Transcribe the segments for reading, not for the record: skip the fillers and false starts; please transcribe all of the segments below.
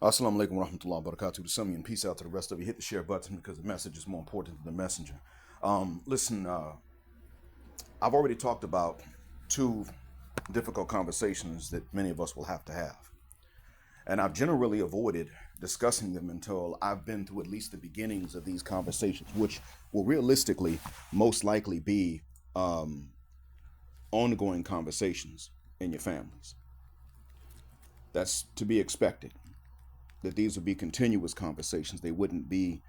Assalamu alaikum wa rahmatullahi wa barakatuh. To some of you, and peace out to the rest of you. Hit the share button because the message is more important than the messenger. Listen, I've already talked about two difficult conversations that many of us will have to have. And I've generally avoided discussing them until I've been through at least the beginnings of these conversations, which will realistically most likely be ongoing conversations in your families. That's to be expected, that these would be continuous conversations. They wouldn't be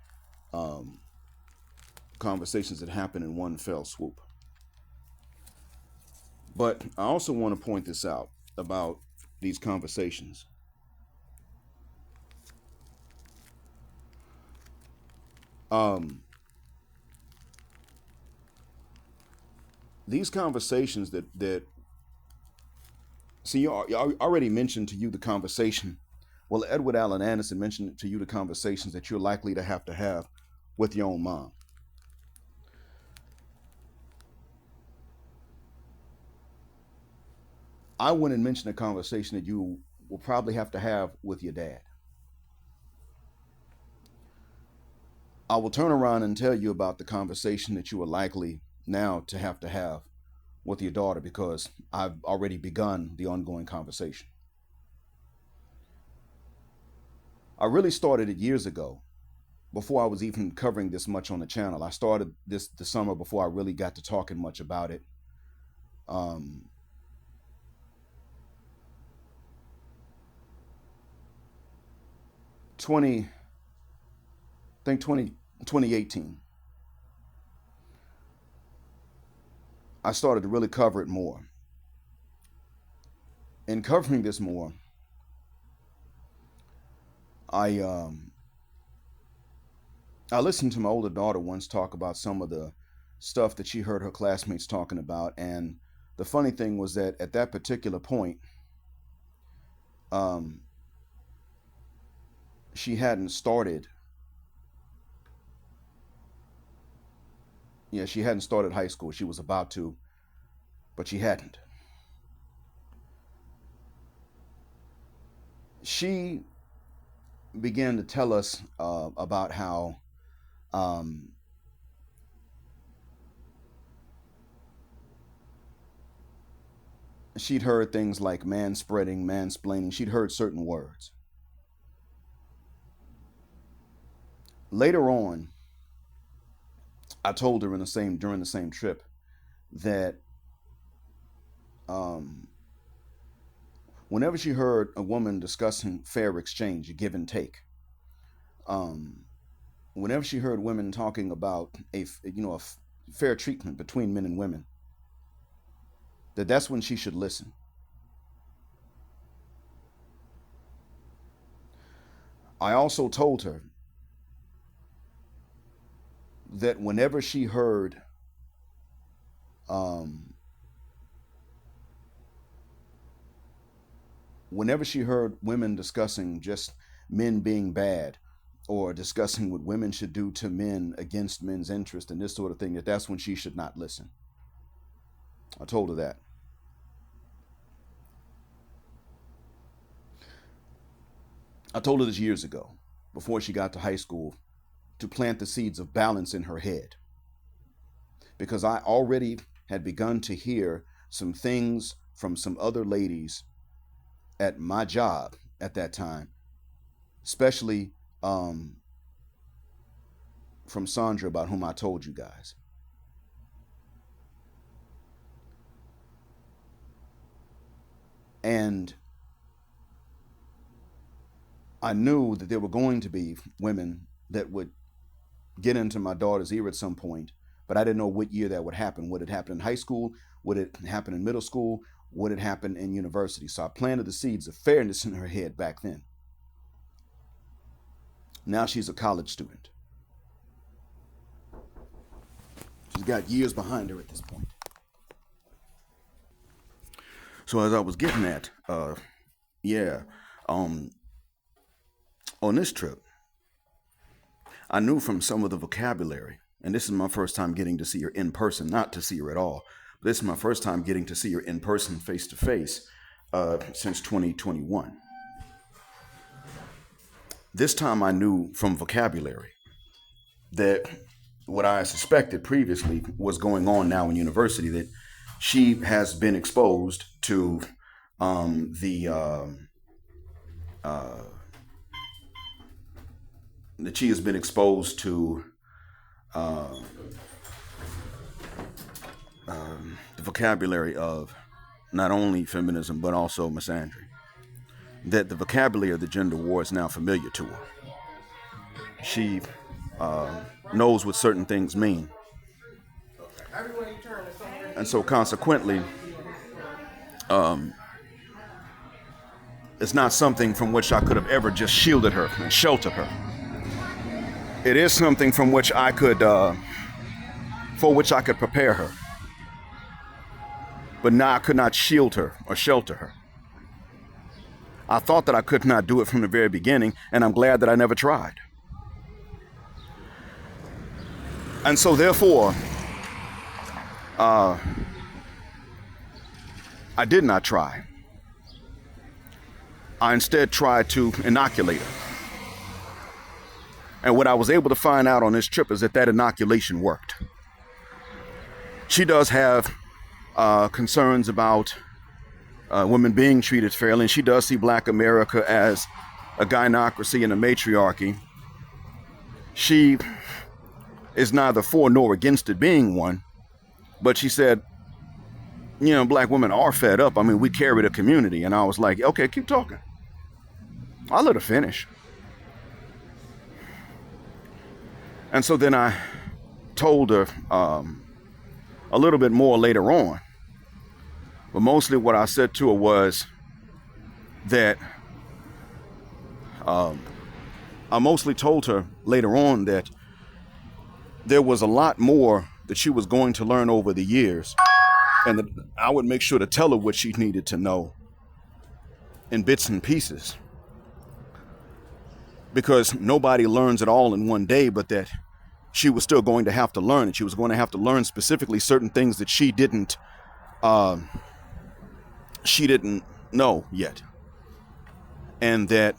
conversations that happen in one fell swoop. But I also want to point this out about these conversations. These conversations that see, you already mentioned to you the conversation. Well, Edward Allen Anderson mentioned to you the conversations that you're likely to have with your own mom. I wouldn't mention a conversation that you will probably have to have with your dad. I will turn around and tell you about the conversation that you are likely now to have with your daughter, because I've already begun the ongoing conversation. I really started it years ago, before I was even covering this much on the channel. I started this the summer before I really got to talking much about it. I think 2018, I started to really cover it more. In covering this more, I listened to my older daughter once talk about some of the stuff that she heard her classmates talking about, and the funny thing was that at that particular point, she hadn't started. Yeah, she hadn't started high school. She was about to, but she hadn't. She began to tell us about how she'd heard things like manspreading, mansplaining. She'd heard certain words. Later on, I told her during the same trip that whenever she heard a woman discussing fair exchange, a give and take, whenever she heard women talking about a fair treatment between men and women, that's when she should listen. I also told her that whenever she heard women discussing just men being bad, or discussing what women should do to men against men's interest and this sort of thing, that's when she should not listen. I told her that. I told her this years ago, before she got to high school, to plant the seeds of balance in her head, because I already had begun to hear some things from some other ladies at my job at that time, especially from Sandra, about whom I told you guys. And I knew that there were going to be women that would get into my daughter's ear at some point, but I didn't know what year that would happen. Would it happen in high school? Would it happen in middle school? Would it happen in university? So I planted the seeds of fairness in her head back then. Now she's a college student. She's got years behind her at this point. So as I was getting at, on this trip, I knew from some of the vocabulary, and this is my first time getting to see her in person, not to see her at all. But this is my first time getting to see her in person, face to face, since 2021. This time I knew from vocabulary that what I suspected previously was going on now in university, that she has been exposed to that she has been exposed to the vocabulary of not only feminism but also misandry. That the vocabulary of the gender war is now familiar to her. She knows what certain things mean. And so consequently, it's not something from which I could have ever just shielded her and sheltered her. It is something from which I could, for which I could prepare her. But now I could not shield her or shelter her. I thought that I could not do it from the very beginning, and I'm glad that I never tried. And so therefore, I did not try. I instead tried to inoculate her. And what I was able to find out on this trip is that inoculation worked. She does have concerns about women being treated fairly, and she does see Black America as a gynocracy and a matriarchy. She is neither for nor against it being one, but she said, you know, Black women are fed up. I mean, we carry the community. And I was like, okay, keep talking. I'll let her finish. And so then I told her a little bit more later on. But mostly what I said to her was that I mostly told her later on that there was a lot more that she was going to learn over the years, and that I would make sure to tell her what she needed to know in bits and pieces. Because nobody learns it all in one day, but that she was still going to have to learn, and she was going to have to learn specifically certain things that she didn't know yet. And that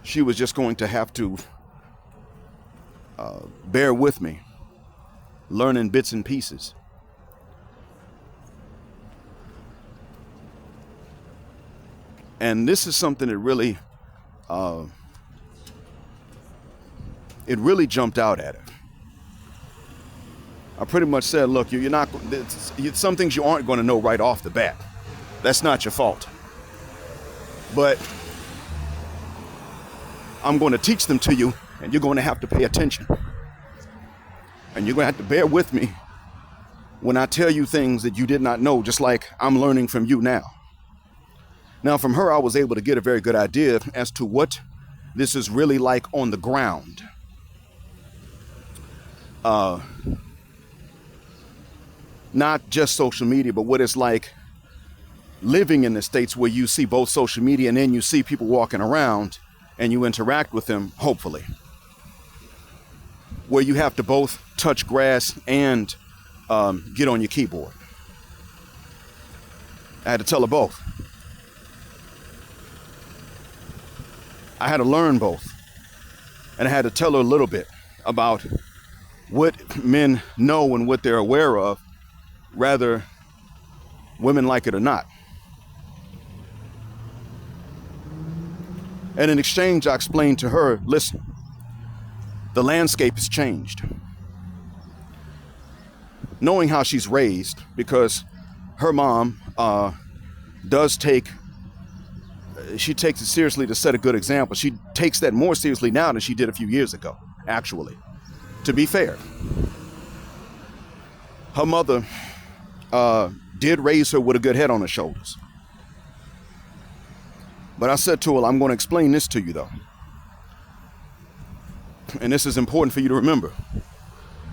she was just going to have to bear with me, learning bits and pieces. And this is something that really, it really jumped out at her. I pretty much said, look, you're not, some things you aren't going to know right off the bat. That's not your fault. But I'm going to teach them to you, and you're going to have to pay attention. And you're going to have to bear with me when I tell you things that you did not know, just like I'm learning from you now. Now, from her, I was able to get a very good idea as to what this is really like on the ground. Not just social media, but what it's like living in the States, where you see both social media and then you see people walking around and you interact with them, hopefully. Where you have to both touch grass and get on your keyboard. I had to tell her both. I had to learn both. And I had to tell her a little bit about what men know and what they're aware of, rather women like it or not. And in exchange, I explained to her, listen, the landscape has changed. Knowing how she's raised, because her mom she takes it seriously to set a good example. She takes that more seriously now than she did a few years ago, actually, to be fair. Her mother did raise her with a good head on her shoulders. But I said to her, I'm going to explain this to you, though. And this is important for you to remember.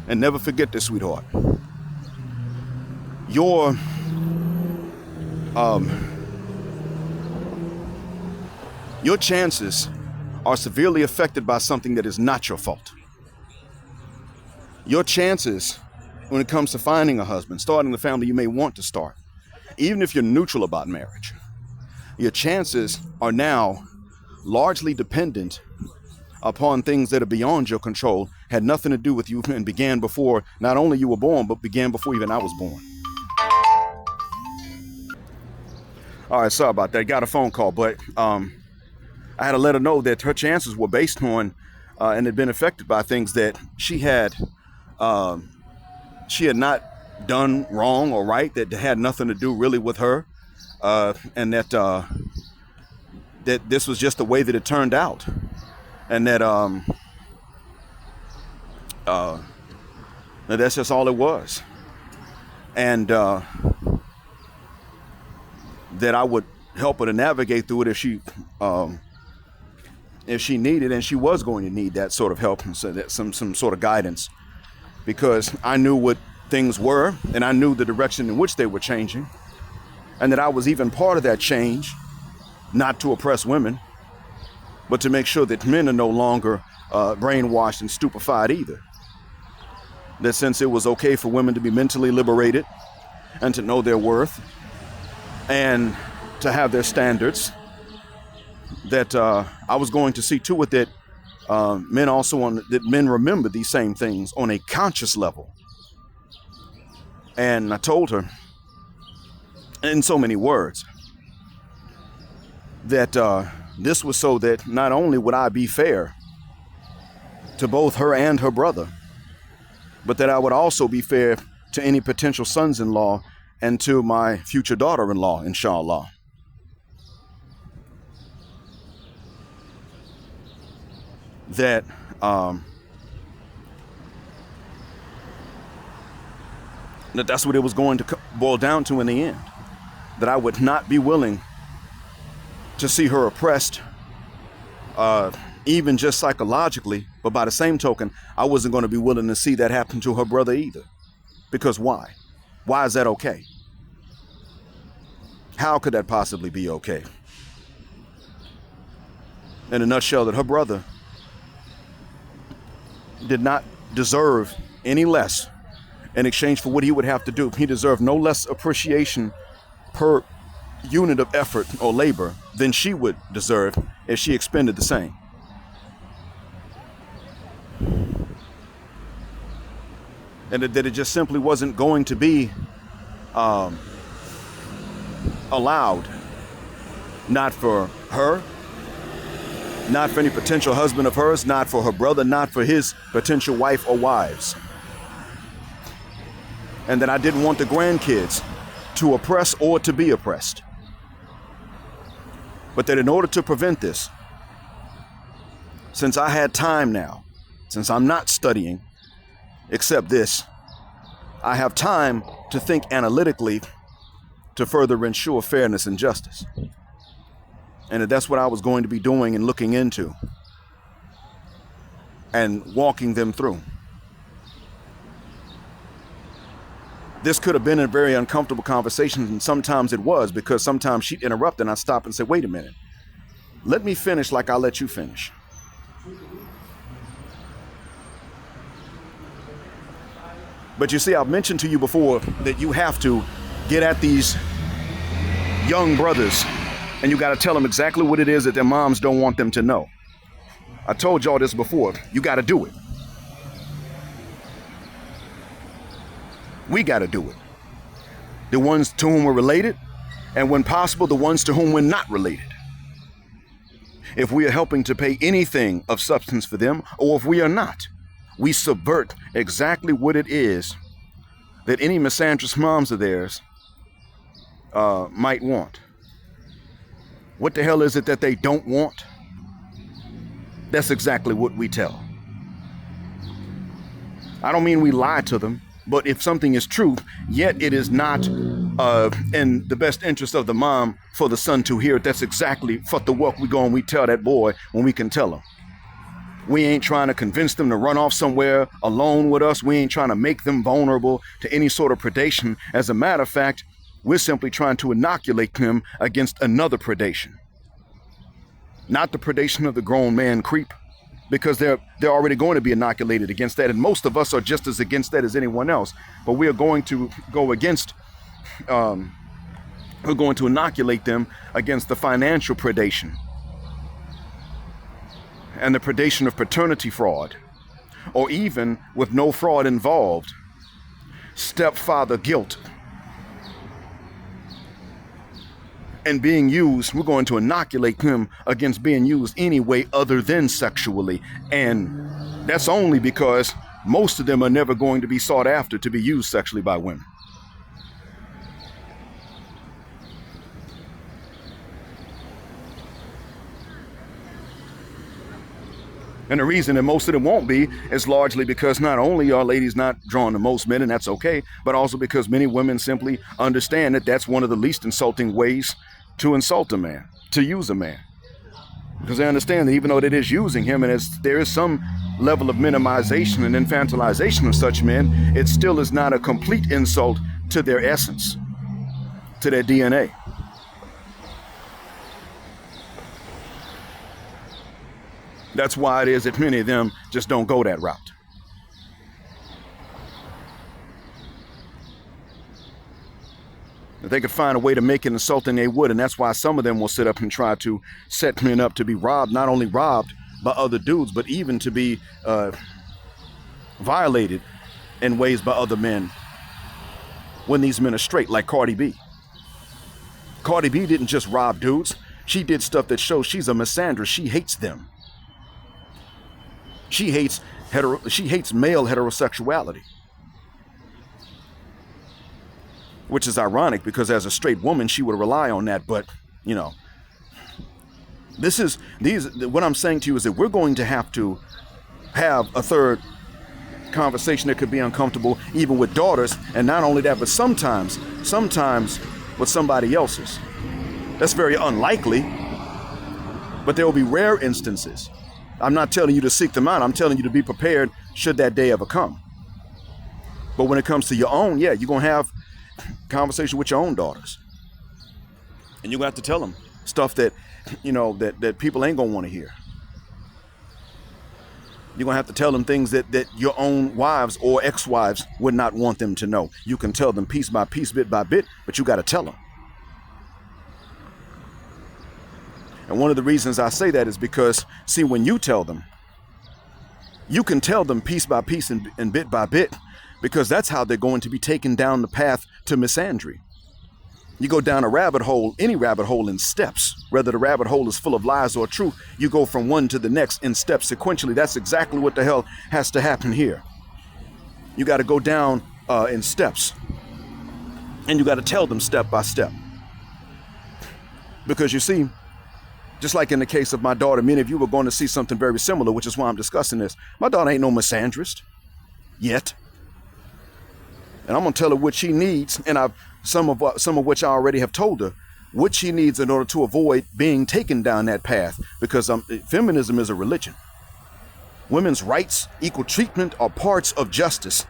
And never forget this, sweetheart. Your chances are severely affected by something that is not your fault. Your chances when it comes to finding a husband, starting the family you may want to start, even if you're neutral about marriage, your chances are now largely dependent upon things that are beyond your control, had nothing to do with you, and began before not only you were born, but began before even I was born. All right, sorry about that. Got a phone call, but I had to let her know that her chances were based on and had been affected by things that she had not done wrong or right, that had nothing to do really with her, and that this was just the way that it turned out, and that that's just all it was, and that I would help her to navigate through it if she needed, and she was going to need that sort of help, and so that some sort of guidance, because I knew what things were, and I knew the direction in which they were changing, and that I was even part of that change, not to oppress women, but to make sure that men are no longer brainwashed and stupefied either. That since it was okay for women to be mentally liberated and to know their worth and to have their standards, that I was going to see to it that men remember these same things on a conscious level. And I told her in so many words that this was so that not only would I be fair to both her and her brother, but that I would also be fair to any potential sons-in-law and to my future daughter-in-law, inshallah. That's what it was going to boil down to in the end. That I would not be willing to see her oppressed, even just psychologically, but by the same token, I wasn't going to be willing to see that happen to her brother either. Because why? Why is that okay? How could that possibly be okay? In a nutshell, that her brother did not deserve any less in exchange for what he would have to do. He deserved no less appreciation per unit of effort or labor than she would deserve if she expended the same. And that it just simply wasn't going to be allowed, not for her, not for any potential husband of hers, not for her brother, not for his potential wife or wives. And that I didn't want the grandkids to oppress or to be oppressed. But that in order to prevent this, since I had time now, since I'm not studying except this, I have time to think analytically to further ensure fairness and justice. And that's what I was going to be doing and looking into and walking them through. This could have been a very uncomfortable conversation, and sometimes it was, because sometimes she'd interrupt and I'd stop and say, wait a minute, let me finish like I'll let you finish. But you see, I've mentioned to you before that you have to get at these young brothers and you got to tell them exactly what it is that their moms don't want them to know. I told y'all this before. You got to do it. We got to do it. The ones to whom we're related, and when possible, the ones to whom we're not related. If we are helping to pay anything of substance for them, or if we are not, we subvert exactly what it is that any misandrous moms of theirs might want. What the hell is it that they don't want? That's exactly what we tell. I don't mean we lie to them, but if something is true, yet it is not in the best interest of the mom for the son to hear it, that's exactly what the work we go and we tell that boy when we can tell him. We ain't trying to convince them to run off somewhere alone with us. We ain't trying to make them vulnerable to any sort of predation. As a matter of fact, we're simply trying to inoculate them against another predation. Not the predation of the grown man creep, because they're already going to be inoculated against that. And most of us are just as against that as anyone else. But we are going to go against We're going to inoculate them against the financial predation and the predation of paternity fraud, or even with no fraud involved, stepfather guilt. And being used, we're going to inoculate him against being used any way other than sexually. And that's only because most of them are never going to be sought after to be used sexually by women. And the reason that most of them won't be is largely because not only are ladies not drawn to most men, and that's okay, but also because many women simply understand that that's one of the least insulting ways to insult a man, to use a man. Because they understand that even though it is using him, and there is some level of minimization and infantilization of such men, it still is not a complete insult to their essence, to their DNA. That's why it is that many of them just don't go that route. If they could find a way to make it insulting, they would, and that's why some of them will sit up and try to set men up to be robbed, not only robbed by other dudes, but even to be violated in ways by other men when these men are straight, like Cardi B. Cardi B didn't just rob dudes. She did stuff that shows she's a misandrist. She hates them. She hates male heterosexuality. Which is ironic because as a straight woman, she would rely on that. But, you know, what I'm saying to you is that we're going to have a third conversation that could be uncomfortable, even with daughters. And not only that, but sometimes with somebody else's. That's very unlikely, but there will be rare instances. I'm not telling you to seek them out. I'm telling you to be prepared should that day ever come. But when it comes to your own, yeah, you're going to have conversation with your own daughters. And you're going to have to tell them stuff that, you know, that people ain't going to want to hear. You're going to have to tell them things that your own wives or ex-wives would not want them to know. You can tell them piece by piece, bit by bit, but you got to tell them. And one of the reasons I say that is because, see, when you tell them, you can tell them piece by piece and bit by bit, because that's how they're going to be taken down the path to misandry. You go down a rabbit hole, any rabbit hole, in steps. Whether the rabbit hole is full of lies or truth, you go from one to the next in steps sequentially. That's exactly what the hell has to happen here. You got to go down in steps. And you got to tell them step by step. Because you see, just like in the case of my daughter, many of you were going to see something very similar, which is why I'm discussing this. My daughter ain't no misandrist yet. And I'm going to tell her what she needs, and some of which I already have told her, what she needs in order to avoid being taken down that path, because feminism is a religion. Women's rights, equal treatment are parts of justice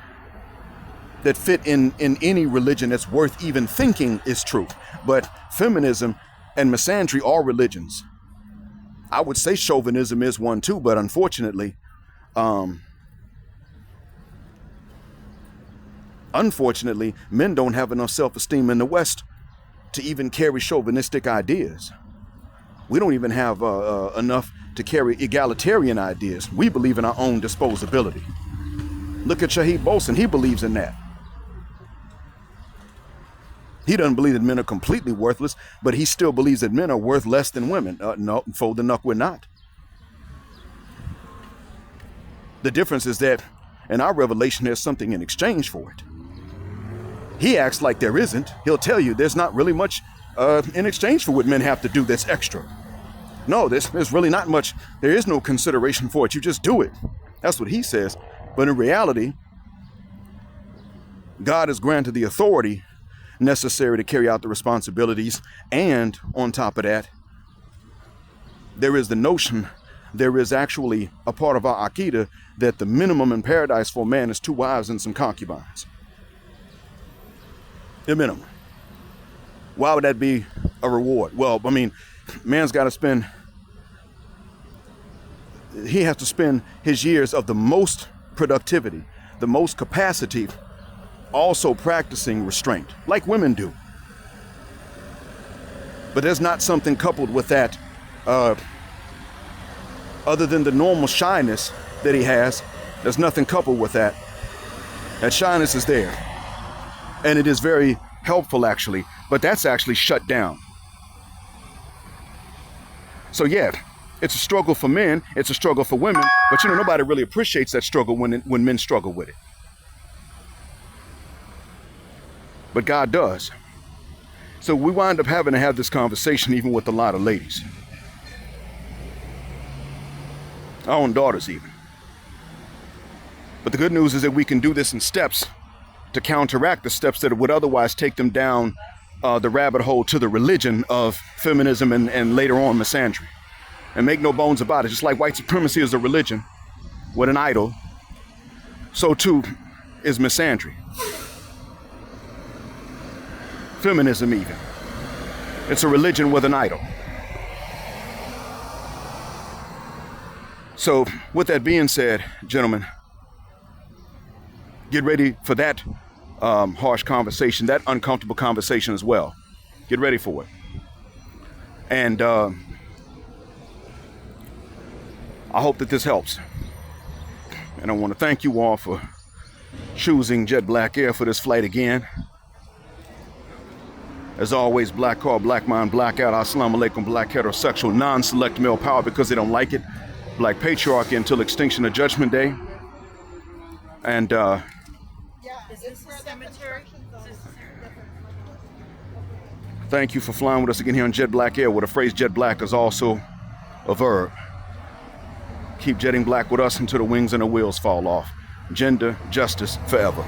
that fit in any religion that's worth even thinking is true. But feminism and misandry are religions. I would say chauvinism is one too, but unfortunately, men don't have enough self-esteem in the West to even carry chauvinistic ideas. We don't even have enough to carry egalitarian ideas. We believe in our own disposability. Look at Shahid Bolson. He believes in that. He doesn't believe that men are completely worthless, but he still believes that men are worth less than women. No, fold the nuck, we're not. The difference is that in our revelation, there's something in exchange for it. He acts like there isn't. He'll tell you there's not really much in exchange for what men have to do that's extra. No, there's really not much. There is no consideration for it. You just do it. That's what he says. But in reality, God has granted the authority necessary to carry out the responsibilities. And on top of that, there is the notion, there is actually a part of our Aqidah that the minimum in paradise for a man is 2 wives and some concubines. The minimum. Why would that be a reward? Well, I mean, man's got to spend, he has to spend his years of the most productivity, the most capacity, also practicing restraint, like women do. But there's not something coupled with that other than the normal shyness that he has. There's nothing coupled with that. That shyness is there. And it is very helpful, actually. But that's actually shut down. So yeah, it's a struggle for men. It's a struggle for women. But you know, nobody really appreciates that struggle when men struggle with it. But God does. So we wind up having to have this conversation even with a lot of ladies. Our own daughters even. But the good news is that we can do this in steps to counteract the steps that would otherwise take them down the rabbit hole to the religion of feminism and later on misandry. And make no bones about it, just like white supremacy is a religion with an idol, so too is misandry. Feminism even. It's a religion with an idol. So with that being said, gentlemen, get ready for that harsh conversation, that uncomfortable conversation as well. Get ready for it. And I hope that this helps. And I want to thank you all for choosing Jet Black Air for this flight again. As always, black car, black mind, blackout. Assalamu alaikum, black heterosexual, non-select male power because they don't like it. Black patriarchy until extinction of Judgment Day. And is this a cemetery? thank you for flying with us again here on Jet Black Air, where the phrase jet black is also a verb. Keep jetting black with us until the wings and the wheels fall off. Gender, justice, forever.